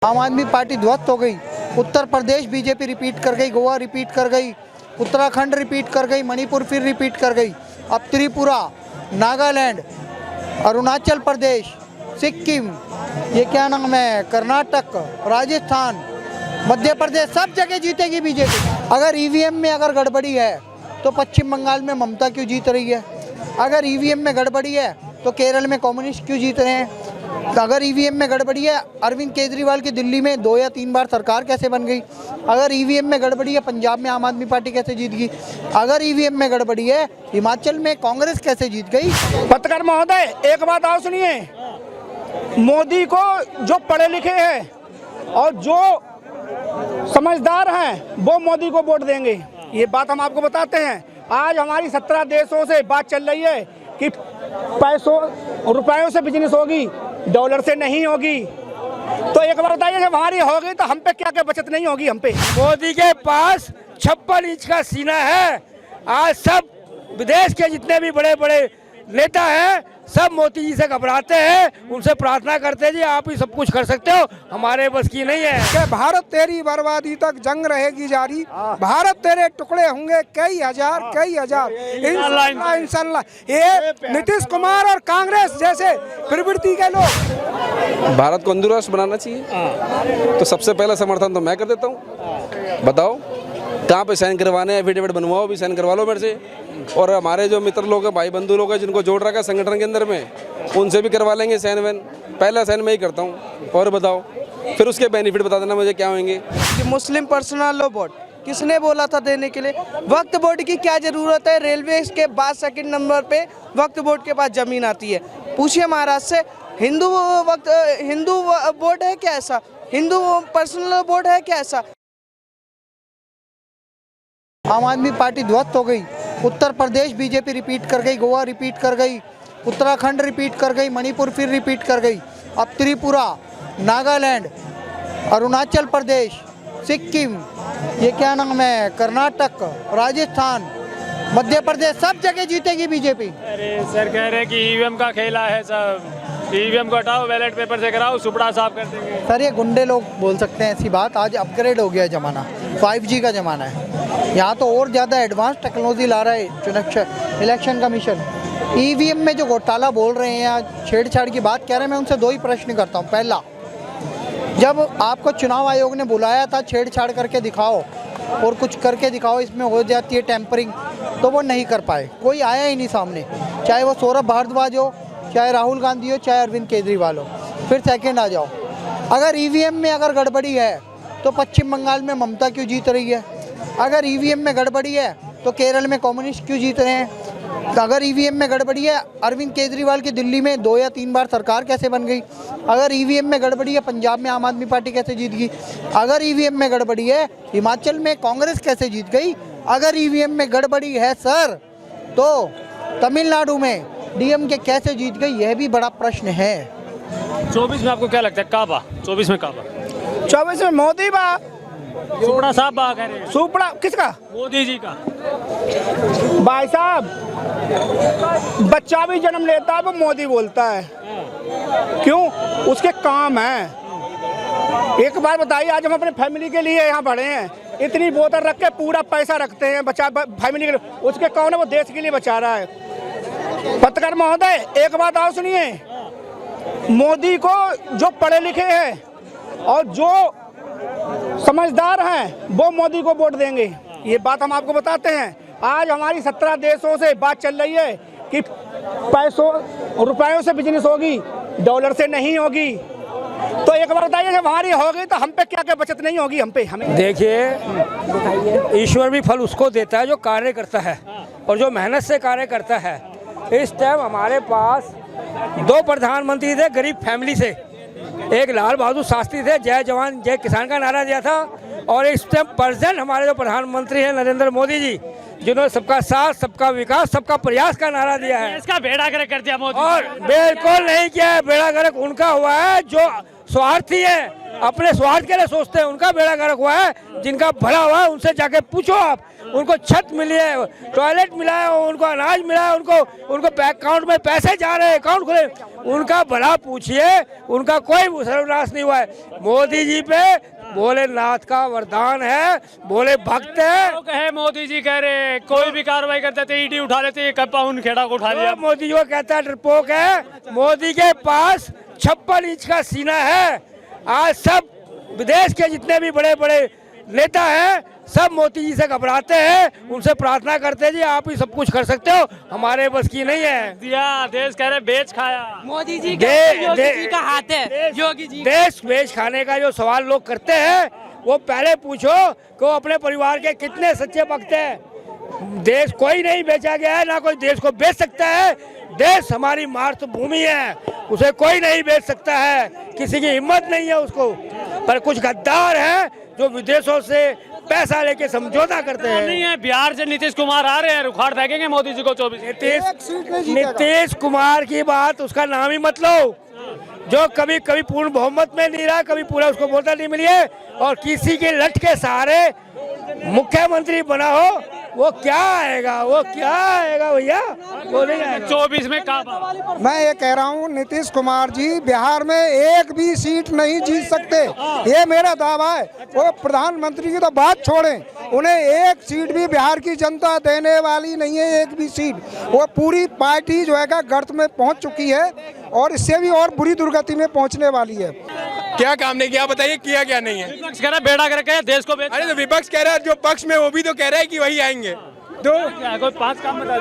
आम आदमी पार्टी ध्वस्त हो गई। उत्तर प्रदेश बीजेपी रिपीट कर गई, गोवा रिपीट कर गई, उत्तराखंड रिपीट कर गई, मणिपुर फिर रिपीट कर गई। अब त्रिपुरा, नागालैंड, अरुणाचल प्रदेश, सिक्किम, ये क्या नाम है, कर्नाटक, राजस्थान, मध्य प्रदेश, सब जगह जीतेगी बीजेपी। अगर ईवीएम में अगर गड़बड़ी है तो पश्चिम बंगाल में ममता क्यों जीत रही है? अगर ईवीएम में गड़बड़ी है तो केरल में कम्युनिस्ट क्यों जीत रहे हैं? अगर ईवीएम में गड़बड़ी है, अरविंद केजरीवाल की दिल्ली में 2 या 3 बार सरकार कैसे बन गई? अगर ईवीएम में गड़बड़ी है, पंजाब में आम आदमी पार्टी कैसे जीत गई? अगर ईवीएम में गड़बड़ी है, हिमाचल में कांग्रेस कैसे जीत गई? पत्रकार महोदय, एक बात और सुनिए। मोदी को जो पढ़े लिखे हैं और जो समझदार हैं वो मोदी को वोट देंगे। ये बात हम आपको बताते हैं। आज हमारी 17 देशों से बात चल रही है कि पैसों रुपयों से बिजनेस होगी, डॉलर से नहीं होगी। तो एक बार बताइए, जब हमारी होगी तो हम पे क्या क्या बचत नहीं होगी? हम पे मोदी के पास 56 इंच का सीना है। आज सब विदेश के जितने भी बड़े बड़े नेता हैं सब मोदी जी से घबराते हैं, उनसे प्रार्थना करते हैं जी आप ही सब कुछ कर सकते हो, हमारे बस की नहीं है। कि भारत तेरी बर्बादी तक जंग रहेगी जारी, भारत तेरे टुकड़े होंगे कई हजार इंशाल्लाह। ये नीतीश कुमार और कांग्रेस जैसे प्रवृत्ति के लोग। भारत को तंदुरुस्त बनाना चाहिए तो सबसे पहला समर्थन तो मैं कर देता हूँ। बताओ कहाँ पे साइन करवाने, एफिडेविट बनवाओ, भी साइन करवा लो मेरे से। और हमारे जो मित्र लोग हैं, भाई बंधु लोग हैं, जिनको जोड़ रखा है संगठन के अंदर में, उनसे भी करवा लेंगे साइन वैन। पहला साइन मैं ही करता हूँ। और बताओ फिर उसके बेनिफिट बता देना मुझे क्या होंगे। कि मुस्लिम पर्सनल लॉ बोर्ड किसने बोला था देने के लिए? वक्फ बोर्ड की क्या जरूरत है? रेलवे के बाद सेकंड नंबर पे वक्फ बोर्ड के पास जमीन आती है। पूछिए महाराष्ट्र से, हिंदू बोर्ड है क्या ऐसा? हिंदू पर्सनल बोर्ड है क्या ऐसा? आम आदमी पार्टी ध्वस्त हो गई। उत्तर प्रदेश बीजेपी रिपीट कर गई, गोवा रिपीट कर गई, उत्तराखंड रिपीट कर गई, मणिपुर फिर रिपीट कर गई। अब त्रिपुरा, नागालैंड, अरुणाचल प्रदेश, सिक्किम, ये क्या नाम है, कर्नाटक, राजस्थान, मध्य प्रदेश, सब जगह जीतेगी बीजेपी। अरे सर कह रहे हैं कि ईवीएम का खेला है सब, ईवीएम को हटाओ, बैलेट पेपर से कराओ, सुपड़ा साफ कर देंगे। सर ये गुंडे लोग बोल सकते हैं ऐसी बात। आज अपग्रेड हो गया ज़माना, 5G का ज़माना है। यहाँ तो और ज़्यादा एडवांस टेक्नोलॉजी ला रहा है इलेक्शन कमीशन। ईवीएम में जो घोटाला बोल रहे हैं या छेड़छाड़ की बात कह रहे हैं, मैं उनसे 2 ही प्रश्न करता हूँ। पहला, जब आपको चुनाव आयोग ने बुलाया था छेड़छाड़ करके दिखाओ और कुछ करके दिखाओ, इसमें हो जाती है टैंपरिंग, तो वो नहीं कर पाए, कोई आया ही नहीं सामने, चाहे वो सौरभ भारद्वाज हो, चाहे राहुल गांधी हो, चाहे अरविंद केजरीवाल हो। फिर सेकंड आ जाओ, अगर ईवीएम में अगर गड़बड़ी है तो पश्चिम बंगाल में ममता क्यों जीत रही है? अगर ईवीएम में गड़बड़ी है तो केरल में कम्युनिस्ट क्यों जीत रहे हैं? अगर ईवीएम में गड़बड़ी है, अरविंद केजरीवाल की दिल्ली में 2 या 3 बार सरकार कैसे बन गई? अगर ईवीएम में गड़बड़ी है, पंजाब में आम आदमी पार्टी कैसे जीत गई? अगर ईवीएम में गड़बड़ी है, हिमाचल में कांग्रेस कैसे जीत गई? अगर ईवीएम में गड़बड़ी है सर, तो तमिलनाडु में डीएमके कैसे जीत गई? यह भी बड़ा प्रश्न है। 24 में आपको क्या लगता है काबा? 24 में काबा? 24 में मोदी बा, सुपड़ा साहब बा कह रहे हैं। सुपड़ा किसका? मोदी जी का। भाई साहब, बच्चा भी जन्म लेता है वो मोदी बोलता है। क्यों? उसके काम है। एक बार बताइए, आज हम अपने फैमिली के लिए यहाँ बढ़े हैं, इतनी बोतल रख के पूरा पैसा रखते हैं बचा फैमिली के लिए, उसके कौन है? वो देश के लिए बचा रहा है। पत्रकार महोदय, एक बात और सुनिए। मोदी को जो पढ़े लिखे हैं और जो समझदार हैं वो मोदी को वोट देंगे। ये बात हम आपको बताते हैं। आज हमारी 17 देशों से बात चल रही है कि पैसों रुपयों से बिजनेस होगी, डॉलर से नहीं होगी। तो एक बार बताइए, जब हमारी होगी तो हम पे क्या क्या बचत नहीं होगी? हम पे हमें देखिए, ईश्वर भी फल उसको देता है जो कार्य करता है और जो मेहनत से कार्य करता है। इस टाइम हमारे पास 2 प्रधानमंत्री थे गरीब फैमिली से। एक लाल बहादुर शास्त्री थे, जय जवान जय किसान का नारा दिया था, और इस टाइम प्रेजेंट हमारे जो प्रधानमंत्री हैं नरेंद्र मोदी जी, जिन्होंने सबका साथ, सबका विकास, सबका प्रयास का नारा दिया है। इसका बेड़ा गर्क कर दिया मोदी। और बिल्कुल नहीं किया है। बेड़ा गर्क उनका हुआ है जो स्वार्थी है, अपने स्वार्थ के लिए सोचते हैं, उनका बेड़ा गर्क हुआ है। जिनका भला हुआ है उनसे जाके पूछो आप। उनको छत मिली है, टॉयलेट मिला है, उनको अनाज मिला है, उनको अकाउंट में पैसे जा रहे हैं, अकाउंट खुले। उनका भला पूछिए, उनका कोई सर्वनाश नहीं हुआ है। मोदी जी पे भोलेनाथ का वरदान है, भोले भक्त है। लोग कहे मोदी जी कह रहे हैं कोई भी कार्रवाई करते थे ईडी उठा लेते, ये कप्पा उन खेड़ा को उठा लिया। मोदी जी को कहता है डरपोक है। मोदी के पास 56 इंच का सीना है। आज सब विदेश के जितने भी बड़े बड़े नेता हैं सब मोदी जी से घबराते हैं, उनसे प्रार्थना करते हैं जी आप ही सब कुछ कर सकते हो, हमारे बस की नहीं है। दिया देश कह रहे बेच खाया। मोदी जी का हाथ है, योगी जी। देश बेच खाने का जो सवाल लोग करते हैं वो पहले पूछो कि वो अपने परिवार के कितने सच्चे भक्त हैं। देश कोई नहीं बेचा गया है, ना कोई देश को बेच सकता है। देश हमारी मातृभूमि है, उसे कोई नहीं बेच सकता है, किसी की हिम्मत नहीं है उसको। पर कुछ गद्दार हैं जो विदेशों से पैसा लेके समझौता करते हैं। नहीं है, बिहार से नीतीश कुमार आ रहे हैं, उखाड़ फेंकेंगे मोदी जी को 24। नीतीश कुमार की बात उसका नाम ही मत लो, जो कभी कभी पूर्ण बहुमत में नहीं रहा, कभी पूरा उसको वोट नहीं मिली है, और किसी के लट के सहारे मुख्यमंत्री बना हो, वो क्या आएगा, वो क्या आएगा भैया, वो नहीं आएगा। 24 में कहा। मैं ये कह रहा हूँ नीतीश कुमार जी बिहार में एक भी सीट नहीं जीत सकते, ये मेरा दावा है। वो प्रधानमंत्री की तो बात छोड़ें, उन्हें एक सीट भी बिहार की जनता देने वाली नहीं है, एक भी सीट। वो पूरी पार्टी जो है गर्त में पहुंच चुकी है और इससे भी और बुरी दुर्गति में पहुंचने वाली है। क्या काम नहीं किया बताइए, किया क्या नहीं है। विपक्ष कह रहा है बेड़ा करके देश को बेच। अरे तो विपक्ष कह रहा है, जो पक्ष में वो भी तो कह रहा है कि वही आएंगे। तो कोई 5 काम बता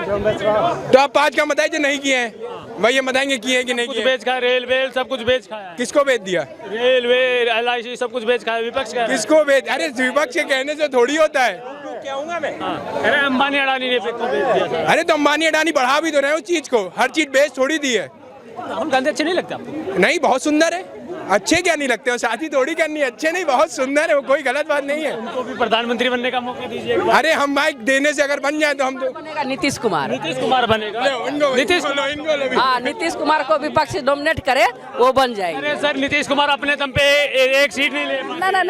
तो आप 5 काम बताइए जो नहीं किए हैं, वही हम बताएंगे किए हैं कि नहीं किए। बेच खाया, रेलवे सब कुछ बेच खाया। किसको बेच दिया? रेलवे LIC सब कुछ बेच खाया, विपक्ष कह रहा है। किसको बेच? अरे विपक्ष के कहने से थोड़ी होता है। क्या हूँगा मैं? अरे अंबानी अडानी ने बेच दिया। अरे तो अंबानी अडानी बढ़ा भी तो रहे उस चीज को, हर चीज बेच थोड़ी दी है। राहुल गांधी अच्छे नहीं लगते आपको? नहीं, बहुत सुंदर है। अच्छे क्या नहीं लगते हो, शादी थोड़ी करनी है। अच्छे नहीं, बहुत सुंदर है, वो कोई गलत बात नहीं है। उनको भी प्रधानमंत्री बनने का मौका दीजिए। अरे हम माइक देने से अगर बन जाए तो हम तो बनेगा नीतीश कुमार। नीतीश कुमार बनेगा। नीतीश कुमार को विपक्ष से नॉमिनेट करे, वो बन जाएंगे। अरे सर नीतीश कुमार अपने दम पे एक सीट नहीं ले।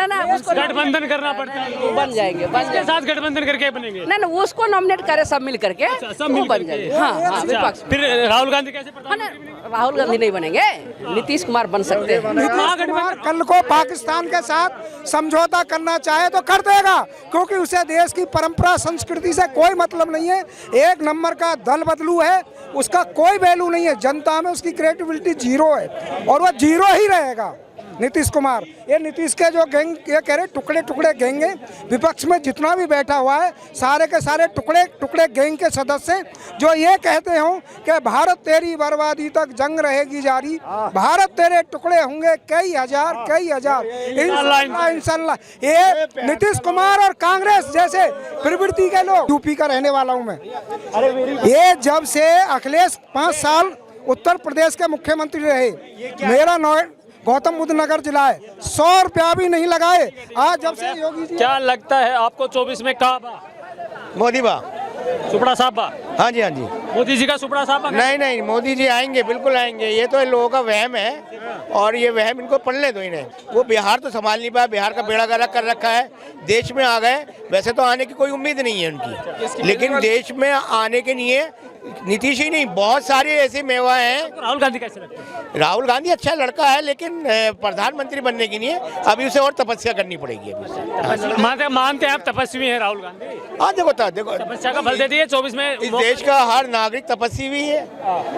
ना उसको गठबंधन करना पड़ता है, वो बन जाएंगे। उसके साथ गठबंधन करके बनेंगे। ना उसको नॉमिनेट करे सब मिल करके, सब वो मिल बन करके। जाएंगे। हाँ विपक्ष। फिर राहुल गांधी कैसे प्रधानमंत्री? राहुल गांधी नहीं बनेंगे, नीतीश कुमार बन सकते हैं। नीतीश कुमार कल को पाकिस्तान के साथ समझौता करना चाहे तो कर देगा, क्योंकि उसे देश की परंपरा संस्कृति से कोई मतलब नहीं है। एक नंबर का दल बदलू है, उसका कोई वैल्यू नहीं है, जनता में उसकी क्रेडिबिलिटी 0 है और वह 0 ही रहेगा। नीतीश कुमार, ये नीतीश के जो गैंग, ये कह रहे टुकड़े टुकड़े गैंग है, विपक्ष में जितना भी बैठा हुआ है सारे के सारे टुकड़े टुकड़े गैंग के सदस्य जो ये कहते हो कि भारत तेरी बर्बादी तक जंग रहेगी जारी, भारत तेरे टुकड़े होंगे कई हजार इंशाल्लाह। ये नीतीश कुमार और कांग्रेस जैसे प्रवृत्ति के लोग, यूपी का रहने वाला हूँ मैं। ये जब से अखिलेश 5 साल उत्तर प्रदेश के मुख्यमंत्री रहे, मेरा गौतम बुद्ध नगर जिला है, 100 रुपया भी नहीं लगाए। आज जब से योगी जी, क्या लगता है आपको 24 में कहा बा? मोदी बा, सुपड़ा साहब बा? हाँ जी हाँ जी। मोदी जी का सुपड़ा साहब बा? नहीं, मोदी जी आएंगे, बिल्कुल आएंगे। ये तो लोगों का वहम है और ये वहम इनको पढ़ने दो इन्हें। वो बिहार तो संभाल नहीं पाया, बिहार का बेड़ा गर्क कर रखा है, देश में आ गए। वैसे तो आने की कोई उम्मीद नहीं है उनकी, लेकिन देश में आने के लिए नीतीश ही नहीं, बहुत सारे ऐसे मेवा हैं। राहुल गांधी कैसे लगते हैं? राहुल गांधी अच्छा लड़का है, लेकिन प्रधानमंत्री बनने के लिए अभी उसे और तपस्या करनी पड़ेगी। अभी मानते हैं आप तपस्वी हैं राहुल गांधी? हाँ देखो तपस्या का फल दे दिए 24 में। इस देश का हर नागरिक तपस्वी है,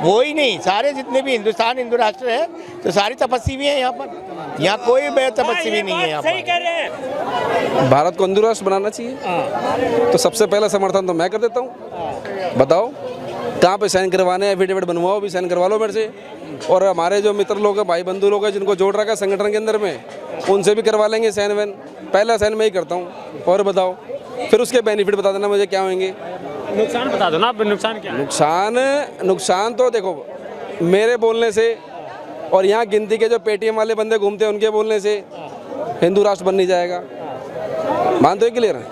वो ही नहीं, सारे जितने भी हिंदू राष्ट्र है तो सारी तपस्वी है। यहाँ पर, यहाँ कोई तपस्वी नहीं है। यहाँ पर भारत को हिंदू राष्ट्र बनाना चाहिए, तो सबसे पहला समर्थन तो मैं कर देता हूँ। बताओ कहाँ पे साइन करवाने हैं, एफिडेविट बनवाओ, भी साइन करवा लो मेरे से। और हमारे जो मित्र लोग हैं, भाई बंधु लोग हैं, जिनको जोड़ रखा है संगठन के अंदर में, उनसे भी करवा लेंगे साइन वैन। पहला साइन मैं ही करता हूँ। और बताओ फिर उसके बेनिफिट बता देना मुझे क्या होंगे। नुकसान बता दो ना, नुकसान क्या है? नुकसान तो देखो, मेरे बोलने से और यहाँ गिनती के जो पेटीएम वाले बंदे घूमते हैं उनके बोलने से हिंदू राष्ट्र बन नहीं जाएगा। मानते हो क्लियर?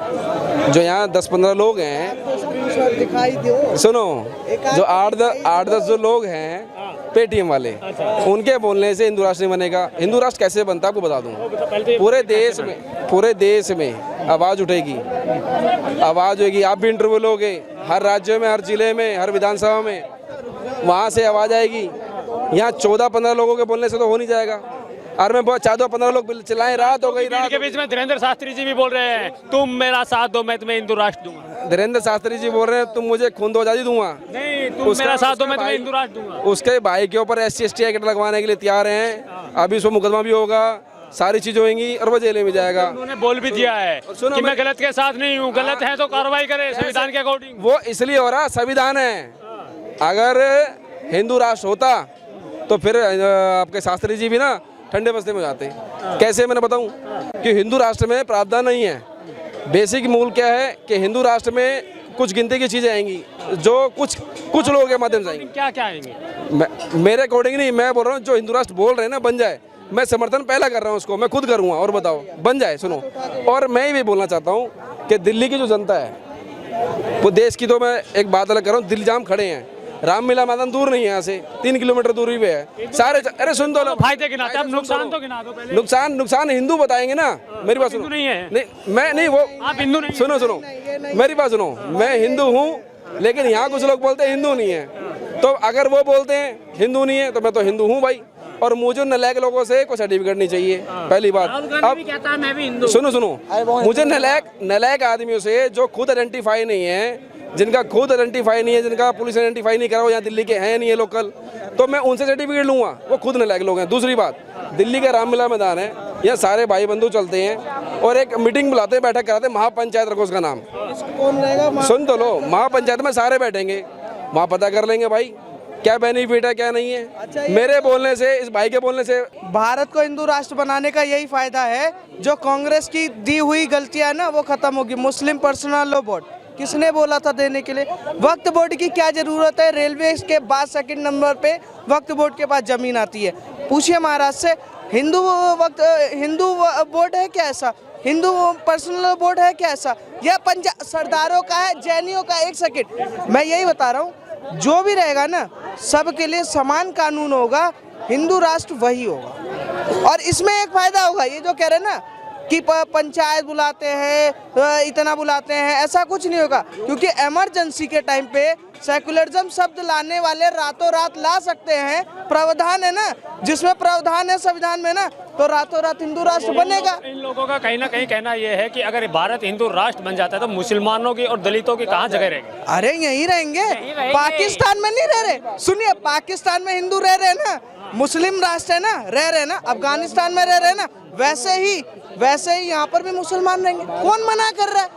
जो यहाँ 10-15 लोग हैं, सुनो, जो 8-10 जो लोग हैं पेटीएम वाले, उनके बोलने से हिंदू राष्ट्र नहीं बनेगा। हिंदू राष्ट्र कैसे बनता है आपको बता दूं। पूरे देश में आवाज़ उठेगी, आवाज़ होगी। आप भी इंटरव्यू लोगे हर राज्य में, हर जिले में, हर विधानसभा में, वहाँ से आवाज़ आएगी। यहाँ 14-15 लोगों के बोलने से तो हो नहीं जाएगा। और मैं बहुत 14-15 लोग चिल्लाएं, रात हो गई, रात के बीच में धीरेन्द्र शास्त्री जी भी बोल रहे हैं तुम मेरा साथ दो मैं तुम्हें हिंदू राष्ट्र दूंगा। धीरेन्द्र शास्त्री जी बोल रहे हैं तुम मुझे खून दो आज़ादी दूंगा, नहीं तुम मेरा साथ दो मैं तुम्हें हिंदू राष्ट्र दूंगा। उसके भाई के ऊपर SC/ST एक्ट लगवाने के लिए तैयार हैं। अभी उसको मुकदमा भी होगा, सारी चीज़ें होंगी और वो जेल में जाएगा। उन्होंने बोल भी दिया है कि मैं गलत के साथ नहीं हूँ, गलत है तो कार्रवाई करे संविधान के अकॉर्डिंग। वो इसलिए हो रहा, संविधान है। अगर हिंदू राष्ट्र होता तो फिर आपके शास्त्री जी भी ना ठंडे बस्ते में जाते। कैसे मैंने बताऊं कि हिंदू राष्ट्र में प्रावधान नहीं है। बेसिक मूल क्या है कि हिंदू राष्ट्र में कुछ गिनती की चीज़ें आएंगी जो कुछ लोगों के माध्यम से आएंगी। क्या क्या आएंगी? मेरे अकॉर्डिंग नहीं, मैं बोल रहा हूँ जो हिंदू राष्ट्र बोल रहे हैं ना बन जाए, मैं समर्थन पहला कर रहा हूँ उसको, मैं खुद करूँगा। और बताओ बन जाए, सुनो। और मैं ये भी बोलना चाहता हूँ कि दिल्ली की जो जनता है वो देश की, तो मैं एक बात अलग कर रहा हूँ, दिल जाम खड़े हैं। रामलीला मैदान दूर नहीं है, यहाँ से 3 किलोमीटर दूरी पे है। सारे अरे सुन दो, फायदे गिनाते, अब नुकसान तो गिना दो पहले। नुकसान हिंदू बताएंगे ना। मेरी बात सुनो, नहीं है, नहीं मैं नहीं, वो आप हिंदू नहीं। सुनो मेरी बात सुनो, मैं हिंदू हूँ लेकिन यहाँ कुछ लोग बोलते हैं हिंदू नहीं है। तो अगर वो बोलते हैं हिंदू नहीं है तो मैं तो हिंदू हूँ भाई। और मुझे नलायक लोगों से कोई सर्टिफिकेट नहीं चाहिए, पहली बात। अब सुनो, मुझे नलायक आदमियों से जो खुद आइडेंटिफाई नहीं है, जिनका खुद आइडेंटिफाई नहीं है, जिनका पुलिस आइडेंटिफाई नहीं करा, यहाँ दिल्ली के हैं नहीं है लोकल, तो मैं उनसे सर्टिफिकेट लूँगा। वो खुद नलायक लोग हैं। दूसरी बात, दिल्ली का रामलीला मैदान है, यहाँ सारे भाई बंधु चलते हैं और एक मीटिंग बुलाते हैं, बैठक कराते हैं, महापंचायत रखो उसका नाम। सुन तो लो, महापंचायत में सारे बैठेंगे, वहाँ पता कर लेंगे भाई क्या बेनिफिट है क्या नहीं है। अच्छा, मेरे बोलने से, इस भाई के बोलने से भारत को हिंदू राष्ट्र बनाने का यही फायदा है। जो कांग्रेस की दी हुई गलतियां ना वो खत्म होगी। मुस्लिम पर्सनल लॉ बोर्ड किसने बोला था देने के लिए? वक्फ बोर्ड की क्या जरूरत है? रेलवे के बाद सेकंड नंबर पे वक्फ बोर्ड के पास जमीन आती है। पूछिए महाराष्ट्र से, हिंदू बोर्ड है क्या ऐसा? हिंदू पर्सनल बोर्ड है क्या ऐसा? यह पंजाब सरदारों का है, जैनियों का। एक सेकंड, मैं यही बता रहा हूँ, जो भी रहेगा ना सबके लिए समान कानून होगा, हिंदू राष्ट्र वही होगा। और इसमें एक फायदा होगा, ये जो कह रहे हैं ना कि पंचायत बुलाते हैं, इतना बुलाते हैं, ऐसा कुछ नहीं होगा। क्योंकि इमरजेंसी के टाइम पे सेकुलरिज्म शब्द लाने वाले रातों रात ला सकते हैं। प्रावधान है ना, जिसमें प्रावधान है संविधान में ना, तो रातों रात हिंदू राष्ट्र बनेगा। इन लोगों का कहीं ना कहीं कहना यह है कि अगर भारत हिंदू राष्ट्र बन जाता है तो मुसलमानों की और दलितों की कहाँ जगह रहेगी? अरे यहीं रहेंगे, पाकिस्तान में नहीं रह रहे। सुनिए, पाकिस्तान में हिंदू रह रहे हैं ना, मुस्लिम राष्ट्र है ना, रह रहे ना, अफगानिस्तान में रह रहे ना, वैसे ही यहाँ पर भी मुसलमान रहेंगे। कौन मना कर रहा है?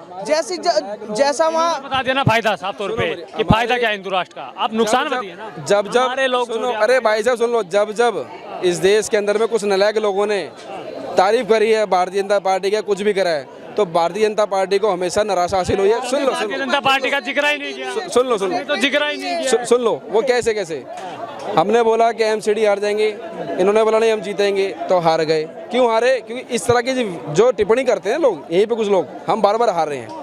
जैसा वहाँ बता देना फायदा साफ तौर पे कि फायदा क्या है हिंदू राष्ट्र का। आप नुकसान बताइए ना। जब सुनो, अरे भाई साहब सुन लो, जब इस देश के अंदर में कुछ नलायक लोगों ने तारीफ करी है भारतीय जनता पार्टी का, कुछ भी करा है, तो भारतीय जनता पार्टी को हमेशा निराशा हासिल हुई है। सुन लो, भारतीय जनता पार्टी का जिक्र ही नहीं किया। सुन लो, वो कैसे हमने बोला कि MCD हार जाएंगे, इन्होंने बोला नहीं हम जीतेंगे, तो हार गए। क्यों हारे? क्योंकि इस तरह की जो टिप्पणी करते हैं लोग, यहीं पे कुछ लोग, हम बार बार हार रहे हैं।